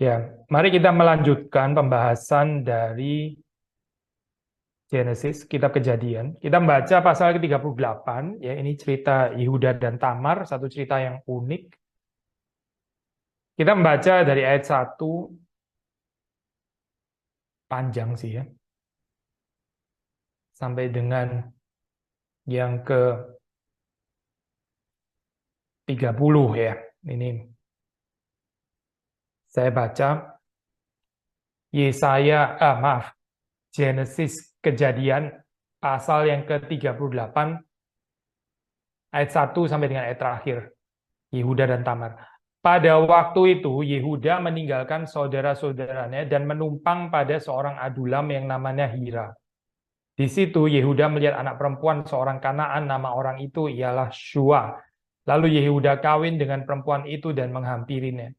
Ya, mari kita melanjutkan pembahasan dari Genesis, kitab Kejadian. Kita membaca pasal ke-38, ya ini cerita Yehuda dan Tamar, satu cerita yang unik. Kita membaca dari ayat 1, panjang sih ya, sampai dengan yang ke-30 ya. Ini saya baca Genesis Kejadian pasal yang ke-38 ayat 1 sampai dengan ayat terakhir. Yehuda dan Tamar. Pada waktu itu Yehuda meninggalkan saudara-saudaranya dan menumpang pada seorang adulam yang namanya Hira. Di situ Yehuda melihat anak perempuan seorang Kanaan, nama orang itu ialah Shua. Lalu Yehuda kawin dengan perempuan itu dan menghampirinya.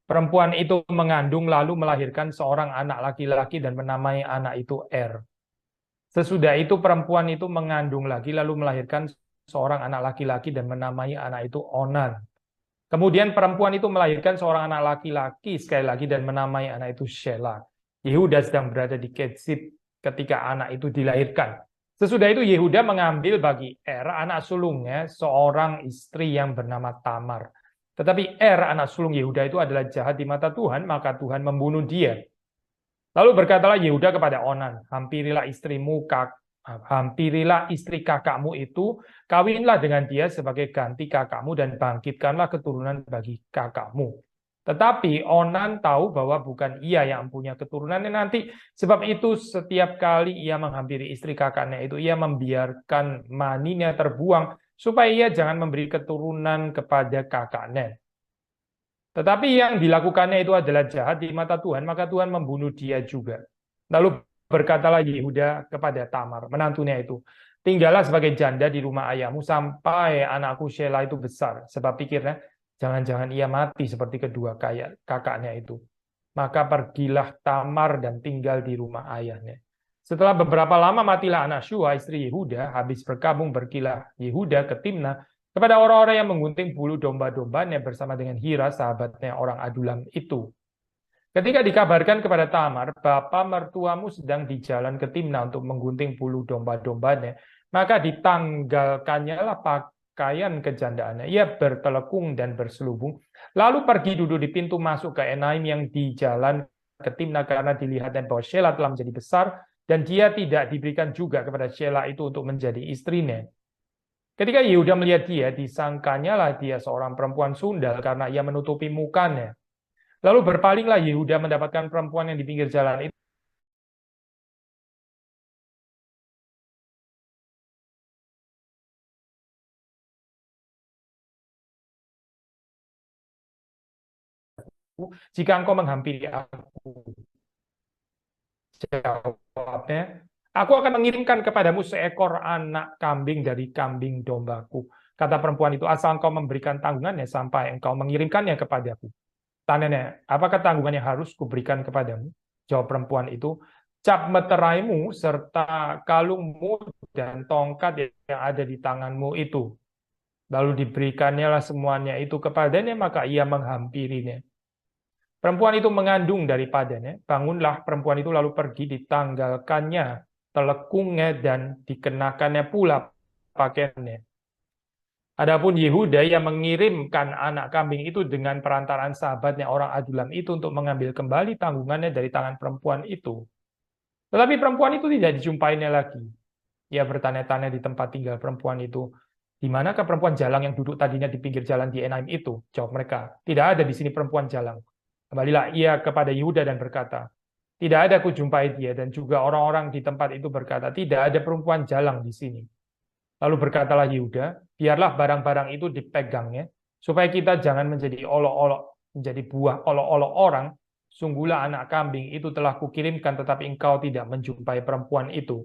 Perempuan itu mengandung lalu melahirkan seorang anak laki-laki dan menamai anak itu Er. Sesudah itu perempuan itu mengandung lagi lalu melahirkan seorang anak laki-laki dan menamai anak itu Onan. Kemudian perempuan itu melahirkan seorang anak laki-laki sekali lagi dan menamai anak itu Shelah. Yehuda sedang berada di Ketzib ketika anak itu dilahirkan. Sesudah itu Yehuda mengambil bagi Er, anak sulungnya, seorang istri yang bernama Tamar. Tetapi Er, anak sulung Yehuda itu adalah jahat di mata Tuhan, maka Tuhan membunuh dia. Lalu berkatalah Yehuda kepada Onan, hampirilah istri kakakmu itu, kawinlah dengan dia sebagai ganti kakakmu dan bangkitkanlah keturunan bagi kakakmu. Tetapi Onan tahu bahwa bukan ia yang punya keturunannya nanti, sebab itu setiap kali ia menghampiri istri kakaknya itu, ia membiarkan maninya terbuang, supaya ia jangan memberi keturunan kepada kakaknya. Tetapi yang dilakukannya itu adalah jahat di mata Tuhan, maka Tuhan membunuh dia juga. Lalu berkatalah Yehuda kepada Tamar, menantunya itu, tinggallah sebagai janda di rumah ayahmu sampai anakku Shelah itu besar. Sebab pikirnya, jangan-jangan ia mati seperti kedua kakaknya itu. Maka pergilah Tamar dan tinggal di rumah ayahnya. Setelah beberapa lama matilah anak Shua, istri Yehuda, habis berkabung berkilah Yehuda ke Timnah, kepada orang-orang yang menggunting bulu domba-dombanya bersama dengan Hira, sahabatnya orang adulam itu. Ketika dikabarkan kepada Tamar, bapa mertuamu sedang di jalan ke Timnah untuk menggunting bulu domba-dombanya, maka ditanggalkannya lah pakaian kejandaannya. Ia bertelekung dan berselubung, lalu pergi duduk di pintu masuk ke Enaim yang di jalan ke Timnah karena dilihatnya bahwa Shelah telah menjadi besar, dan dia tidak diberikan juga kepada Shelah itu untuk menjadi istrinya. Ketika Yehuda melihat dia, disangkanya lah dia seorang perempuan sundal karena ia menutupi mukanya. Lalu berpalinglah Yehuda mendapatkan perempuan yang di pinggir jalan itu. Jika engkau menghampiri aku, jawabnya, aku akan mengirimkan kepadamu seekor anak kambing dari kambing dombaku. Kata perempuan itu, asal engkau memberikan tanggungannya sampai engkau mengirimkannya kepadaku. Tanyanya, apakah tanggungan yang harus kuberikan kepadamu? Jawab perempuan itu, cap meteraimu serta kalungmu dan tongkat yang ada di tanganmu itu. Lalu diberikannya lah semuanya itu kepadanya, maka ia menghampirinya. Perempuan itu mengandung daripadanya. Bangunlah perempuan itu lalu pergi, ditanggalkannya telekungnya dan dikenakannya pula pakaiannya. Adapun Yehuda yang mengirimkan anak kambing itu dengan perantaraan sahabatnya orang adulam itu untuk mengambil kembali tanggungannya dari tangan perempuan itu. Tetapi perempuan itu tidak dijumpainya lagi. Ia bertanya-tanya di tempat tinggal perempuan itu, di manakah perempuan jalang yang duduk tadinya di pinggir jalan di Enaim itu? Jawab mereka, tidak ada di sini perempuan jalang. Kembalilah ia kepada Yehuda dan berkata, tidak ada kujumpai dia, dan juga orang-orang di tempat itu berkata, tidak ada perempuan jalang di sini. Lalu berkatalah Yehuda, biarlah barang-barang itu dipegangnya, supaya kita jangan menjadi olok-olok, menjadi buah olok-olok orang. Sungguhlah anak kambing itu telah kukirimkan, tetapi engkau tidak menjumpai perempuan itu.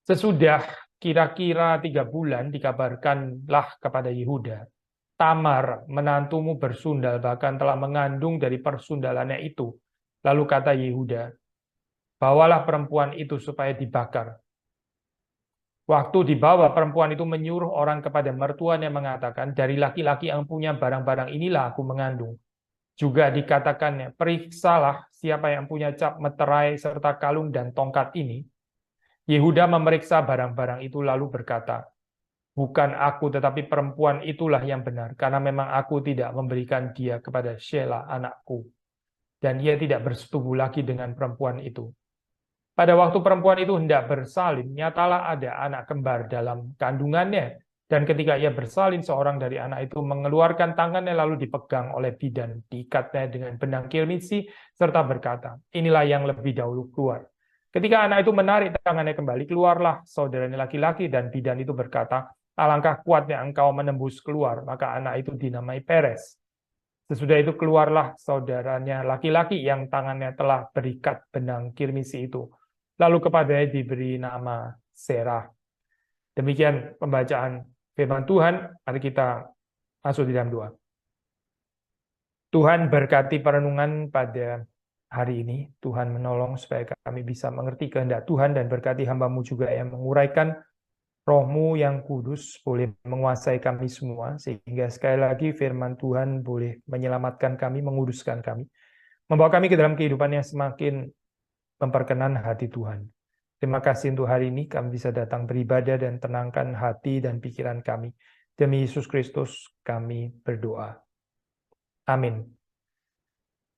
Sesudah kira-kira 3 bulan dikabarkanlah kepada Yehuda, Tamar menantumu bersundal, bahkan telah mengandung dari persundalannya itu. Lalu kata Yehuda, bawalah perempuan itu supaya dibakar. Waktu dibawa, perempuan itu menyuruh orang kepada mertuanya mengatakan, dari laki-laki yang punya barang-barang inilah aku mengandung. juga dikatakannya, periksalah siapa yang punya cap meterai serta kalung dan tongkat ini. Yehuda memeriksa barang-barang itu lalu berkata, bukan aku tetapi perempuan itulah yang benar, karena memang aku tidak memberikan dia kepada Shelah anakku. Dan ia tidak bersetubuh lagi dengan perempuan itu. Pada waktu perempuan itu hendak bersalin, nyatalah ada anak kembar dalam kandungannya. Dan ketika ia bersalin, seorang dari anak itu mengeluarkan tangannya lalu dipegang oleh bidan, diikatnya dengan benang kirmisi, serta berkata, inilah yang lebih dahulu keluar. Ketika anak itu menarik tangannya kembali, keluarlah saudaranya laki-laki, dan bidan itu berkata, alangkah kuatnya engkau menembus keluar, maka anak itu dinamai Peres. Sesudah itu keluarlah saudaranya laki-laki yang tangannya telah berikat benang kirmisi itu. Lalu kepadanya diberi nama Serah. Demikian pembacaan firman Tuhan. Mari kita masuk di dalam doa. Tuhan berkati perenungan pada hari ini. Tuhan menolong supaya kami bisa mengerti kehendak Tuhan dan berkati hamba-Mu juga yang menguraikan Roh-Mu yang kudus boleh menguasai kami semua, sehingga sekali lagi firman Tuhan boleh menyelamatkan kami, menguduskan kami, membawa kami ke dalam kehidupan yang semakin memperkenan hati Tuhan. Terima kasih untuk hari ini, kami bisa datang beribadah dan tenangkan hati dan pikiran kami. Demi Yesus Kristus kami berdoa. Amin.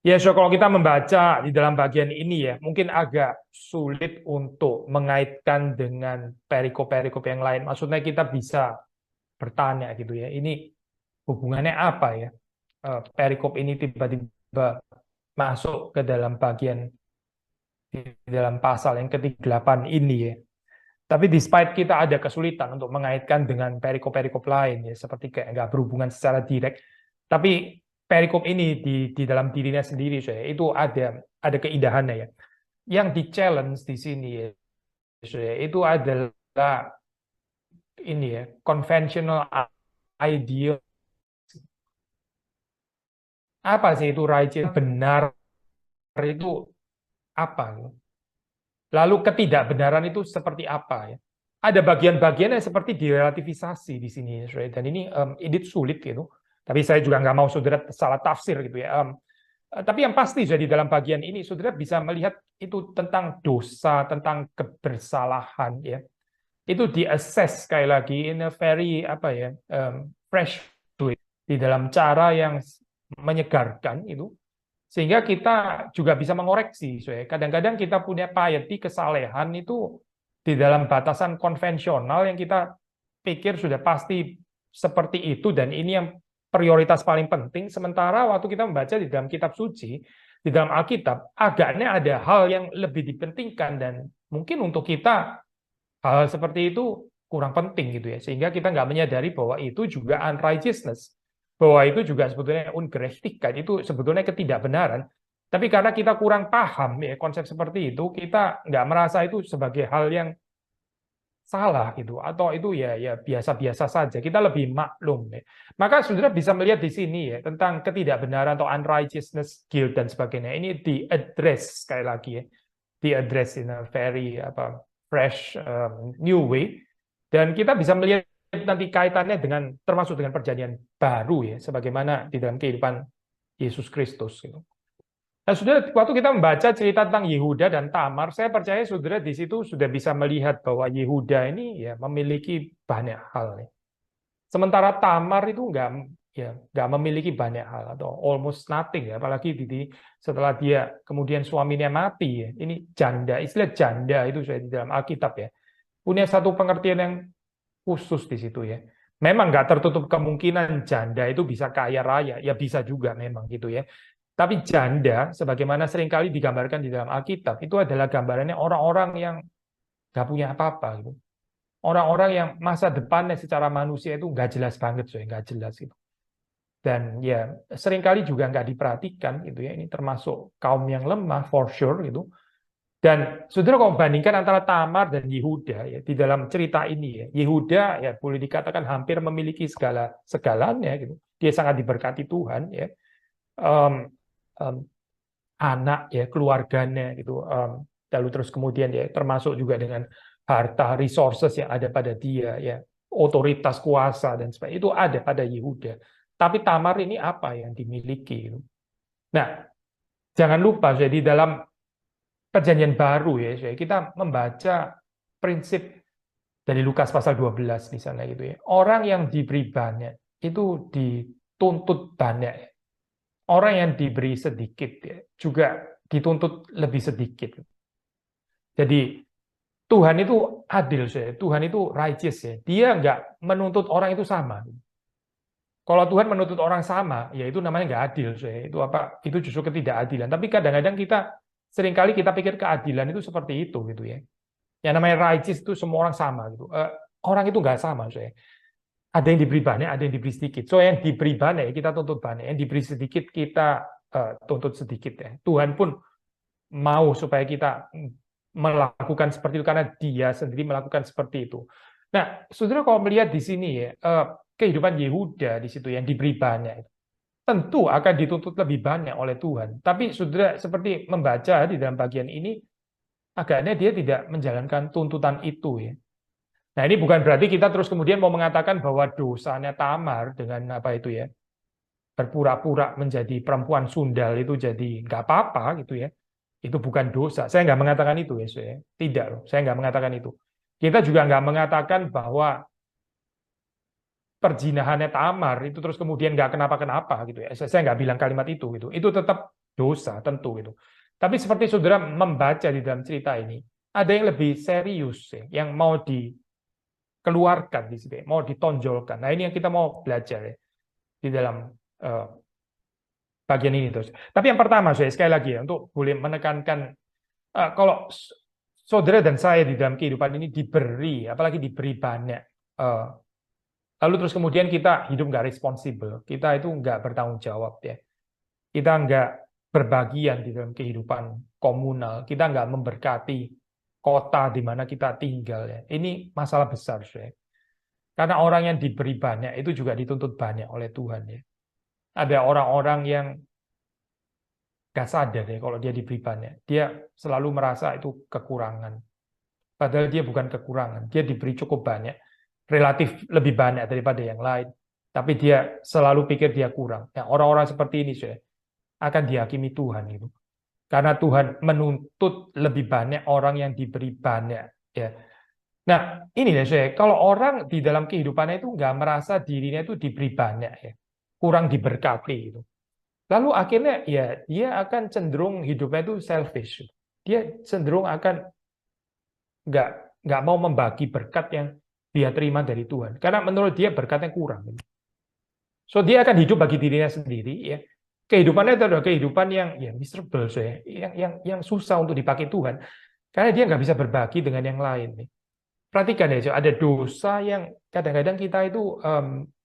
Ya, so kalau kita membaca di dalam bagian ini ya, mungkin agak sulit untuk mengaitkan dengan perikop-perikop yang lain. Maksudnya kita bisa bertanya gitu ya, ini hubungannya apa ya? Perikop ini tiba-tiba masuk ke dalam bagian di dalam pasal yang ke-8 ini ya. Tapi despite kita ada kesulitan untuk mengaitkan dengan perikop-perikop lain ya, seperti kayak nggak berhubungan secara direct, tapi perikop ini di dalam dirinya sendiri saya itu ada keindahannya ya. Yang di-challenge di sini ya, saya, itu adalah ini ya, conventional idea. Apa sih itu righteous? Benar itu apa? Lalu ketidakbenaran itu seperti apa ya? Ada bagian-bagian yang seperti direlativisasi di sini, dan ini sulit gitu. Tapi saya juga nggak mau saudara salah tafsir gitu ya. Tapi yang pasti jadi dalam bagian ini saudara bisa melihat itu tentang dosa, tentang kebersalahan ya. Itu di-assess sekali lagi in a very fresh way, di dalam cara yang menyegarkan itu. Sehingga kita juga bisa mengoreksi. Kadang-kadang kita punya piety, kesalehan itu di dalam batasan konvensional yang kita pikir sudah pasti seperti itu, dan ini yang prioritas paling penting. Sementara waktu kita membaca di dalam kitab suci, di dalam Alkitab, agaknya ada hal yang lebih dipentingkan, dan mungkin untuk kita hal seperti itu kurang penting gitu ya. Sehingga kita nggak menyadari bahwa itu juga unrighteousness, bahwa itu juga sebetulnya ungerechtigkeit, itu sebetulnya ketidakbenaran. Tapi karena kita kurang paham ya konsep seperti itu, kita nggak merasa itu sebagai hal yang salah gitu, atau itu ya biasa-biasa saja. Kita lebih maklum ya. Maka saudara bisa melihat di sini ya tentang ketidakbenaran atau unrighteousness, guilt dan sebagainya. Ini di-address sekali lagi ya, di-address in a very fresh new way, dan kita bisa melihat nanti kaitannya dengan termasuk dengan perjanjian baru ya, sebagaimana di dalam kehidupan Yesus Kristus gitu. Nah, saudara, waktu kita membaca cerita tentang Yehuda dan Tamar, saya percaya saudara di situ sudah bisa melihat bahwa Yehuda ini ya memiliki banyak hal. Ya. Sementara Tamar itu nggak memiliki banyak hal atau almost nothing ya, apalagi setelah dia kemudian suaminya mati ya. Ini janda, istilah janda itu saya di dalam Alkitab ya punya satu pengertian yang khusus di situ ya. Memang nggak tertutup kemungkinan janda itu bisa kaya raya, ya bisa juga memang gitu ya. Tapi janda, sebagaimana seringkali digambarkan di dalam Alkitab, itu adalah gambarannya orang-orang yang nggak punya apa-apa gitu. Orang-orang yang masa depannya secara manusia itu nggak jelas banget, nggak jelas gitu. Dan ya seringkali juga nggak diperhatikan gitu ya. Ini termasuk kaum yang lemah for sure gitu. Dan saudara kalau bandingkan antara Tamar dan Yehuda ya di dalam cerita ini ya, Yehuda ya boleh dikatakan hampir memiliki segalanya gitu. Dia sangat diberkati Tuhan ya. Anak ya, keluarganya gitu. Lalu terus kemudian ya termasuk juga dengan harta resources yang ada pada dia ya, otoritas kuasa dan sebagainya itu ada pada Yehuda. Tapi Tamar ini apa yang dimiliki gitu? Nah, jangan lupa di dalam Perjanjian Baru ya, kita membaca prinsip dari Lukas pasal 12 di sana gitu ya. Orang yang diberi banyak itu dituntut banyak. Orang yang diberi sedikit ya, juga dituntut lebih sedikit. Jadi Tuhan itu adil, Tuhan itu righteous ya. Dia nggak menuntut orang itu sama. Kalau Tuhan menuntut orang sama, ya itu namanya nggak adil. Itu apa? Itu justru ketidakadilan. Tapi kadang-kadang seringkali kita pikir keadilan itu seperti itu gitu ya. Yang namanya righteous itu semua orang sama gitu. Orang itu nggak sama, Ada yang diberi banyak, ada yang diberi sedikit. Yang diberi banyak kita tuntut banyak, yang diberi sedikit kita tuntut sedikit ya. Tuhan pun mau supaya kita melakukan seperti itu karena Dia sendiri melakukan seperti itu. Nah, saudara kalau melihat di sini ya, kehidupan Yehuda di situ yang diberi banyak, tentu akan dituntut lebih banyak oleh Tuhan. Tapi saudara seperti membaca di dalam bagian ini, agaknya dia tidak menjalankan tuntutan itu ya. Nah, ini bukan berarti kita terus kemudian mau mengatakan bahwa dosanya Tamar dengan apa itu ya, berpura-pura menjadi perempuan sundal itu jadi nggak apa-apa gitu ya. Itu bukan dosa. Saya nggak mengatakan itu ya, tidak loh. Saya nggak mengatakan itu. Kita juga nggak mengatakan bahwa perzinahannya Tamar itu terus kemudian nggak kenapa-kenapa gitu ya. Saya nggak bilang kalimat itu gitu. Itu tetap dosa tentu gitu. Tapi seperti saudara membaca di dalam cerita ini, ada yang lebih serius ya, yang mau dikeluarkan di sini, mau ditonjolkan. Nah ini yang kita mau belajar ya di dalam bagian ini terus. Tapi yang pertama sekali lagi ya untuk boleh menekankan kalau saudara dan saya di dalam kehidupan ini diberi, apalagi diberi banyak, lalu terus kemudian kita hidup nggak responsibel, kita itu nggak bertanggung jawab ya, kita nggak berbagian di dalam kehidupan komunal, kita nggak memberkati kota di mana kita tinggal ya. Ini masalah besar karena orang yang diberi banyak itu juga dituntut banyak oleh Tuhan ya. Ada orang-orang yang gak sadar ya kalau dia diberi banyak. Dia selalu merasa itu kekurangan. Padahal dia bukan kekurangan. Dia diberi cukup banyak. Relatif lebih banyak daripada yang lain. Tapi dia selalu pikir dia kurang. Nah, orang-orang seperti ini akan dihakimi Tuhan gitu. Karena Tuhan menuntut lebih banyak orang yang diberi banyak. Ya. Nah, ini ya kalau orang di dalam kehidupannya itu nggak merasa dirinya itu diberi banyak ya, kurang diberkati itu. Lalu akhirnya ya dia akan cenderung hidupnya itu selfish. Dia cenderung akan nggak nggak mau membagi berkat yang dia terima dari Tuhan. Karena menurut dia berkatnya kurang. So dia akan hidup bagi dirinya sendiri ya. Kehidupannya itu adalah kehidupan yang ya miserable yang susah untuk dipakai Tuhan. Karena dia nggak bisa berbagi dengan yang lain. Perhatikan ya, ada dosa yang kadang-kadang kita itu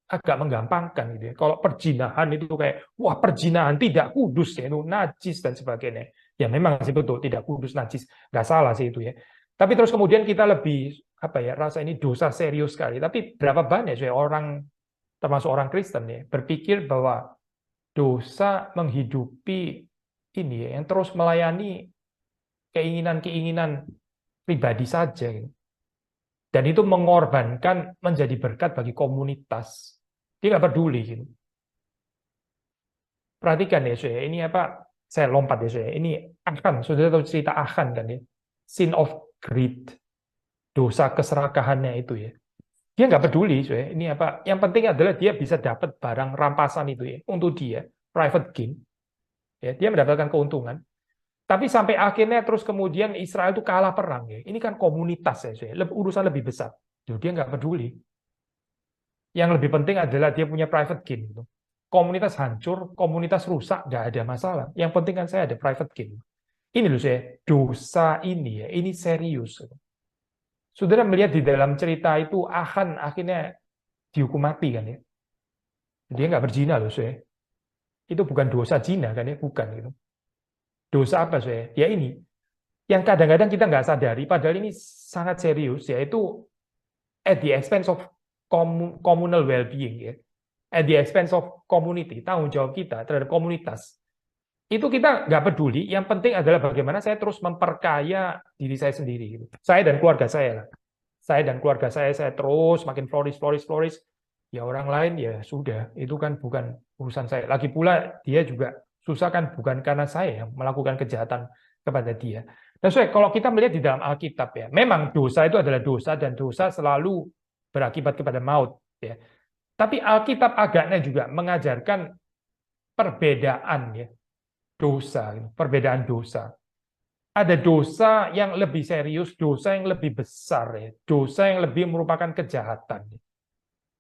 agak menggampangkan gitu ya. Kalau perzinahan itu kayak wah perzinahan tidak kudus ya, itu najis dan sebagainya. Ya memang sih betul tidak kudus najis, nggak salah sih itu ya. Tapi terus kemudian kita lebih apa ya rasa ini dosa serius sekali. Tapi berapa banyak sih orang termasuk orang Kristen ya berpikir bahwa dosa menghidupi ini ya, yang terus melayani keinginan-keinginan pribadi saja gitu. Dan itu mengorbankan menjadi berkat bagi komunitas. Dia nggak peduli gitu. Perhatikan ya, ini apa? Saya lompat ya, ini Achan. Sudah tahu cerita Achan kan ya? Sin of greed, dosa keserakahannya itu ya. Dia nggak peduli, ini apa? Yang penting adalah dia bisa dapat barang rampasan itu ya untuk dia, private gain. Ya, dia mendapatkan keuntungan. Tapi sampai akhirnya terus kemudian Israel itu kalah perang ya. Ini kan komunitas ya, urusan lebih besar. Dia nggak peduli. Yang lebih penting adalah dia punya private gain. Komunitas hancur, komunitas rusak, nggak ada masalah. Yang penting kan saya ada private gain. Ini loh dosa ini ya, ini serius. Saudara melihat di dalam cerita itu Achan akhirnya dihukum mati kan ya. Dia nggak berzina loh Itu bukan dosa zina kan ya, bukan gitu. Dosa apa Ya ini yang kadang-kadang kita nggak sadari, padahal ini sangat serius, yaitu at the expense of communal well-being ya, at the expense of community, tanggung jawab kita terhadap komunitas. Itu kita nggak peduli. Yang penting adalah bagaimana saya terus memperkaya diri saya sendiri, gitu. Saya dan keluarga saya lah. Saya dan keluarga saya terus makin flourish. Ya orang lain ya sudah, itu kan bukan urusan saya. Lagi pula dia juga Susah kan bukan karena saya yang melakukan kejahatan kepada dia. Nah, kalau kita melihat di dalam Alkitab ya, memang dosa itu adalah dosa dan dosa selalu berakibat kepada maut ya. Tapi Alkitab agaknya juga mengajarkan perbedaan ya, dosa, perbedaan dosa. Ada dosa yang lebih serius, dosa yang lebih besar ya, dosa yang lebih merupakan kejahatan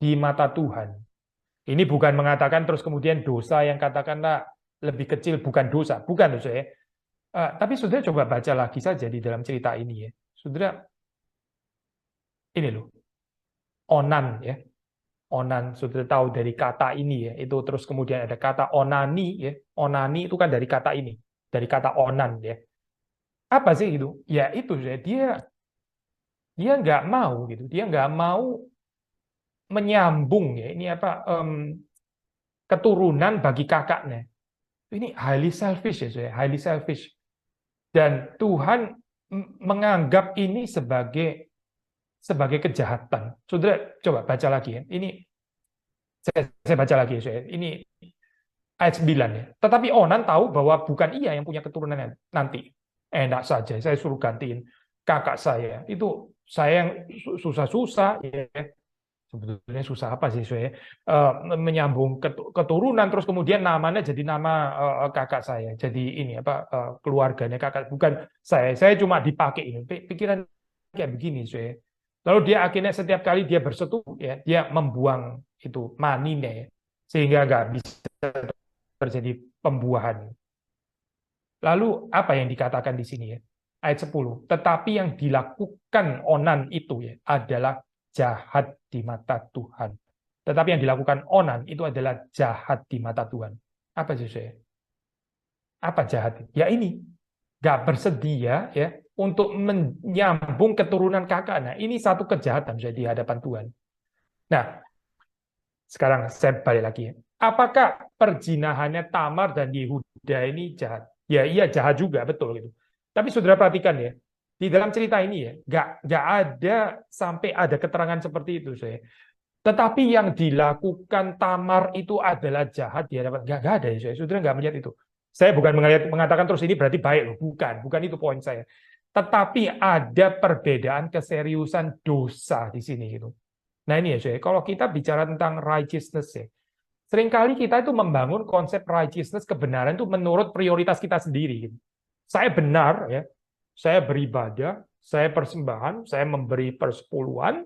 di mata Tuhan. Ini bukan mengatakan terus kemudian dosa yang katakanlah lebih kecil bukan dosa, bukan dosa ya. Tapi saudara coba baca lagi saja di dalam cerita ini ya. Saudara, ini loh, Onan ya. Onan, saudara tahu dari kata ini ya. Itu terus kemudian ada kata onani ya. Onani itu kan dari kata ini, dari kata onan ya. Apa sih itu? Ya itu dia nggak mau gitu. Dia nggak mau menyambung ya. Ini apa? Keturunan bagi kakaknya. Ini highly selfish ya, saya. Highly selfish. Dan Tuhan menganggap ini sebagai kejahatan. Saudara, coba baca lagi ya. Ini saya baca lagi ya, saya. Ini ayat 9 ya. Tetapi Onan tahu bahwa bukan ia yang punya keturunan nanti. Enak saja, saya suruh gantiin kakak saya. Itu saya yang susah-susah ya. Sebetulnya susah apa sih saya menyambung keturunan terus kemudian namanya jadi nama kakak saya. Jadi ini apa keluarganya kakak, bukan saya cuma dipakai ini. Pikiran kayak begini saya. Lalu dia akhirnya setiap kali dia bersetubuh ya, dia membuang itu maninya ya, sehingga nggak bisa terjadi pembuahan. Lalu apa yang dikatakan di sini ya? Ayat 10. Tetapi yang dilakukan Onan itu ya adalah jahat di mata Tuhan. Tetapi yang dilakukan Onan itu adalah jahat di mata Tuhan. Apa sih saya? Apa jahat? Ya ini, nggak bersedia ya untuk menyambung keturunan kakak. Nah, ini satu kejahatan saya di hadapan Tuhan. Nah, sekarang saya balik lagi ya. Apakah perjinahannya Tamar dan Yehuda ini jahat? Ya, iya jahat juga, betul gitu. Tapi saudara perhatikan ya, di dalam cerita ini ya, nggak ada sampai ada keterangan seperti itu saya. Tetapi yang dilakukan Tamar itu adalah jahat di hadapan, nggak ada ya saya. Saudara nggak melihat itu. Saya bukan mengatakan terus ini berarti baik loh, bukan itu poin saya. Tetapi ada perbedaan keseriusan dosa di sini gitu. Nah ini ya saya, kalau kita bicara tentang righteousness ya, seringkali kita itu membangun konsep righteousness, kebenaran itu menurut prioritas kita sendiri. Gitu. Saya benar ya, saya beribadah, saya persembahan, saya memberi persepuluhan,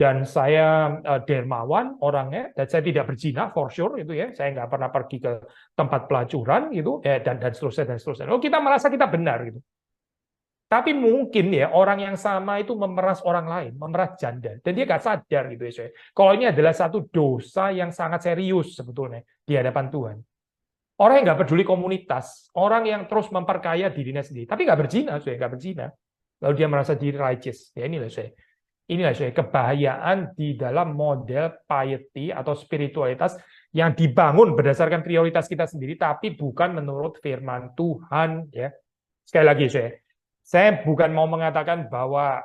dan saya dermawan orangnya, dan saya tidak berzina for sure itu ya, saya nggak pernah pergi ke tempat pelacuran gitu, dan seterusnya dan seterusnya. Lalu kita merasa kita benar gitu. Tapi mungkin ya orang yang sama itu memeras orang lain, memeras janda, dan dia nggak sadar gitu ya. Saya. Kalau ini adalah satu dosa yang sangat serius sebetulnya di hadapan Tuhan. Orang yang nggak peduli komunitas, orang yang terus memperkaya dirinya sendiri, tapi nggak berzina, saya nggak berzina. Lalu dia merasa diri righteous. Ya inilah saya kebahayaan di dalam model piety atau spiritualitas yang dibangun berdasarkan prioritas kita sendiri, tapi bukan menurut firman Tuhan. Ya sekali lagi saya bukan mau mengatakan bahwa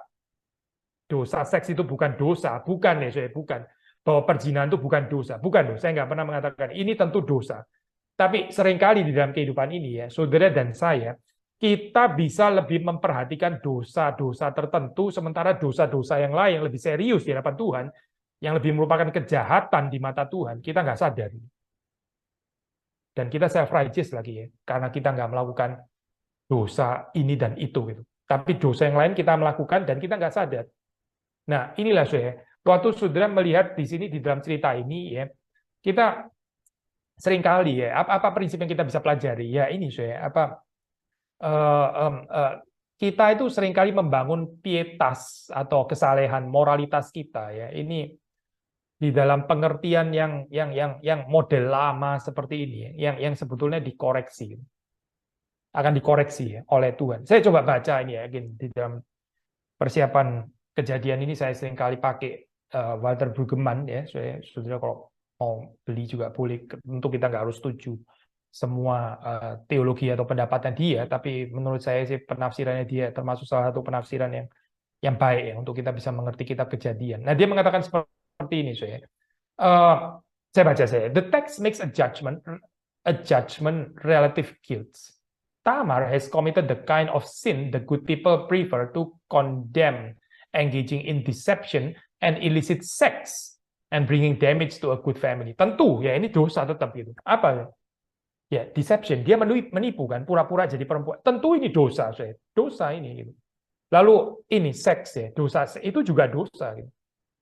dosa seks itu bukan dosa, bukan ya saya bukan. Bahwa perzinahan itu bukan dosa, bukan loh. Saya nggak pernah mengatakan ini tentu dosa. Tapi seringkali di dalam kehidupan ini ya, saudara dan saya, kita bisa lebih memperhatikan dosa-dosa tertentu, sementara dosa-dosa yang lain yang lebih serius di hadapan Tuhan, yang lebih merupakan kejahatan di mata Tuhan, kita nggak sadar. Dan kita self-righteous lagi ya, karena kita nggak melakukan dosa ini dan itu gitu. Tapi dosa yang lain kita melakukan dan kita nggak sadar. Nah, inilah saya. Waktu saudara melihat di sini di dalam cerita ini ya, kita seringkali ya, apa prinsip yang kita bisa pelajari? Ya ini saya, kita itu seringkali membangun pietas atau kesalehan moralitas kita ya. Ini di dalam pengertian yang model lama seperti ini ya, yang sebetulnya dikoreksi. Akan dikoreksi ya, oleh Tuhan. Saya coba baca ini ya, di dalam persiapan kejadian ini saya sering kali pakai Walter Brueggemann ya. Saya saudara kalau mau beli juga boleh. Tentu kita nggak harus setuju semua teologi atau pendapatnya dia, tapi menurut saya sih penafsirannya dia termasuk salah satu penafsiran yang baik ya untuk kita bisa mengerti kitab Kejadian. Nah dia mengatakan seperti ini saya baca. The text makes a judgment a judgment relative guilt. Tamar has committed the kind of sin the good people prefer to condemn, engaging in deception and illicit sex and bringing damage to a good family. Tentu ya ini dosa tetap gitu. Apa? Ya deception, dia menipu kan, pura-pura jadi perempuan. Tentu ini dosa, saya. Dosa ini gitu. Lalu ini seks ya, dosa itu juga dosa gitu.